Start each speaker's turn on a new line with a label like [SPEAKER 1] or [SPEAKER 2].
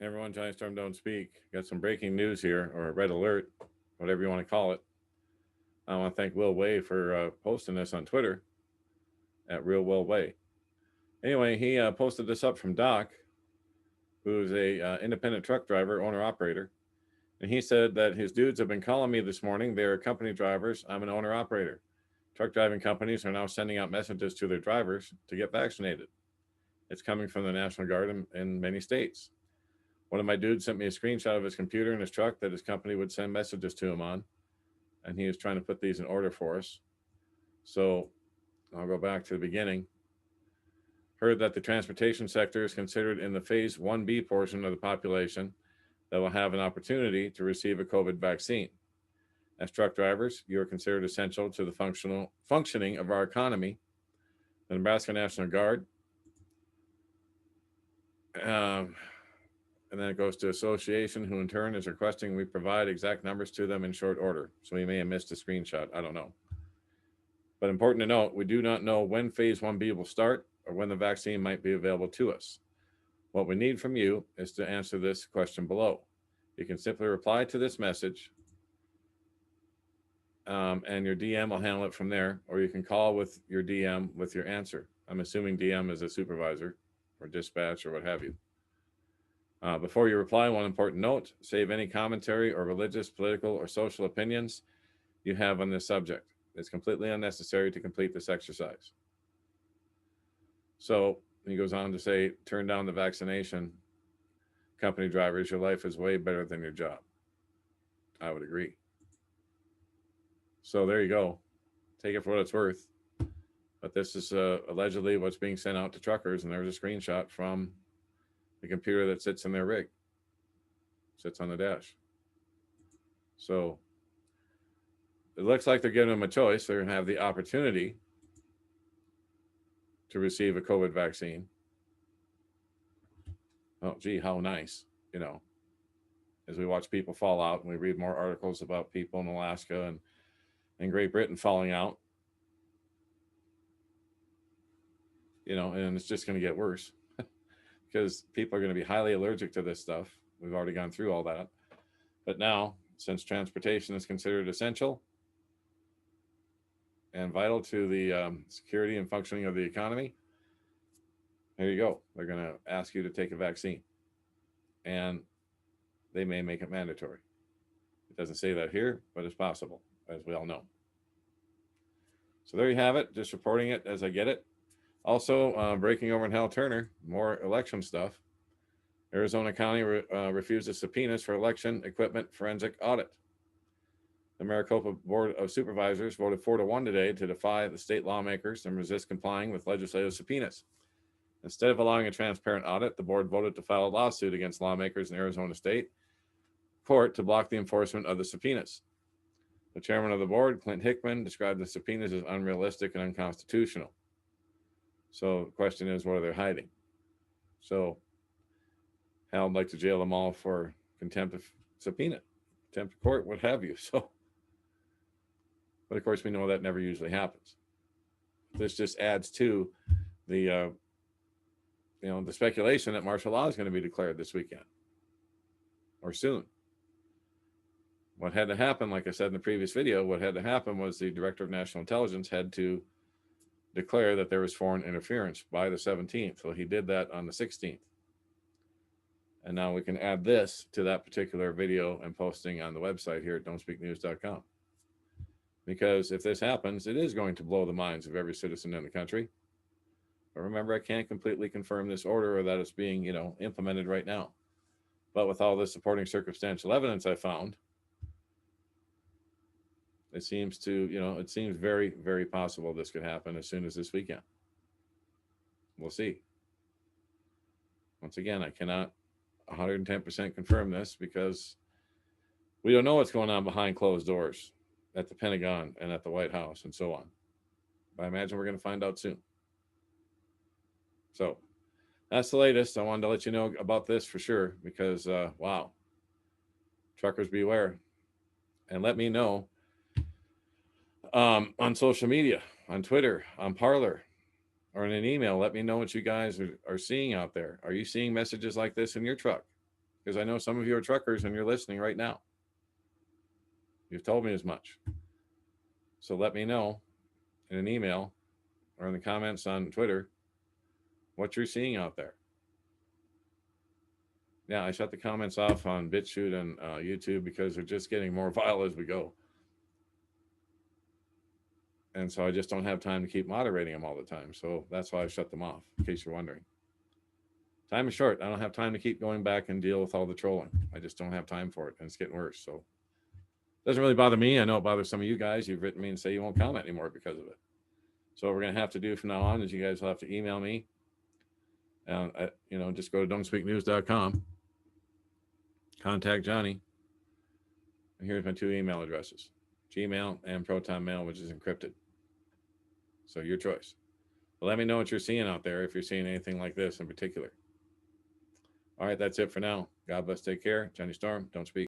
[SPEAKER 1] Everyone, Johnny Storm Don't Speak. Got some breaking news here, or red alert, whatever you want to call it. I want to thank Will Way for posting this on Twitter at Real Will Way. Anyway, he posted this up from Doc, who's a independent truck driver, owner operator, and he said that his dudes have been calling me this morning. They're company drivers. I'm an owner operator. Truck driving companies are now sending out messages to their drivers to get vaccinated. It's coming from the National Guard in many states. One of my dudes sent me a screenshot of his computer in his truck that his company would send messages to him on, and he is trying to put these in order for us. So I'll go back to the beginning. Heard that the transportation sector is considered in the phase 1B portion of the population that will have an opportunity to receive a COVID vaccine. As truck drivers, you are considered essential to the functioning of our economy. The Nebraska National Guard, um, and then it goes to association, who in turn is requesting we provide exact numbers to them in short order. So we may have missed a screenshot. I don't know. But important to note, we do not know when phase 1B will start or when the vaccine might be available to us. What we need from you is to answer this question below. You can simply reply to this message, and your DM will handle it from there, or you can call with your DM with your answer. I'm assuming DM is a supervisor or dispatch or what have you. Before you reply, one important note: save any commentary or religious, political, or social opinions you have on this subject. It's completely unnecessary to complete this exercise. So he goes on to say, turn down the vaccination. Company drivers, your life is way better than your job. I would agree. So there you go. Take it for what it's worth. But this is allegedly what's being sent out to truckers, and there's a screenshot from the computer that sits in their rig, sits on the dash. So it looks like they're giving them a choice. They're going to have the opportunity to receive a COVID vaccine. Oh, gee, how nice, you know, as we watch people fall out and we read more articles about people in Alaska and Great Britain falling out, and it's just going to get worse because people are going to be highly allergic to this stuff. We've already gone through all that. But now, since transportation is considered essential and vital to the security and functioning of the economy, there you go. They're going to ask you to take a vaccine, and they may make it mandatory. It doesn't say that here, but it's possible, as we all know. So there you have it. Just reporting it as I get it. Also, breaking over in Hal Turner, more election stuff. Arizona County refuses subpoenas for election equipment forensic audit. The Maricopa Board of Supervisors voted 4-1 today to defy the state lawmakers and resist complying with legislative subpoenas. Instead of allowing a transparent audit, the board voted to file a lawsuit against lawmakers in Arizona State Court to block the enforcement of the subpoenas. The chairman of the board, Clint Hickman, described the subpoenas as unrealistic and unconstitutional. So the question is, what are they hiding? So Hal would like to jail them all for contempt of subpoena, contempt of court, what have you. So, but of course, we know that never usually happens. This just adds to the the speculation that martial law is going to be declared this weekend or soon. What had to happen, like I said in the previous video, what had to happen was the Director of National Intelligence had to declare that there was foreign interference by the 17th. So he did that on the 16th. And now we can add this to that particular video and posting on the website here at don'tspeaknews.com. Because if this happens, it is going to blow the minds of every citizen in the country. But remember, I can't completely confirm this order or that it's being, implemented right now. But with all the supporting circumstantial evidence I found, it seems very, very possible this could happen as soon as this weekend. We'll see. Once again, I cannot 110% confirm this because we don't know what's going on behind closed doors at the Pentagon and at the White House and so on. But I imagine we're going to find out soon. So that's the latest. I wanted to let you know about this for sure because, wow, truckers beware. And let me know on social media, on Twitter, on Parler, or in an email. Let me know what you guys are seeing out there. Are you seeing messages like this in your truck? because I know some of you are truckers and you're listening right now. You've told me as much. So let me know in an email or in the comments on Twitter what you're seeing out there. Yeah, I shut the comments off on Bitchute and YouTube because they're just getting more vile as we go. And so I just don't have time to keep moderating them all the time. So that's why I shut them off, in case you're wondering. Time is short. I don't have time to keep going back and deal with all the trolling. I just don't have time for it, and it's getting worse. So it doesn't really bother me. I know it bothers some of you guys. You've written me and say you won't comment anymore because of it. So what we're going to have to do from now on is you guys will have to email me. And, just go to don'tspeaknews.com. Contact Johnny. And here's my 2 email addresses, Gmail and Proton Mail, which is encrypted. So your choice. But let me know what you're seeing out there if you're seeing anything like this in particular. All right, that's it for now. God bless. Take care. Johnny Storm, Don't Speak.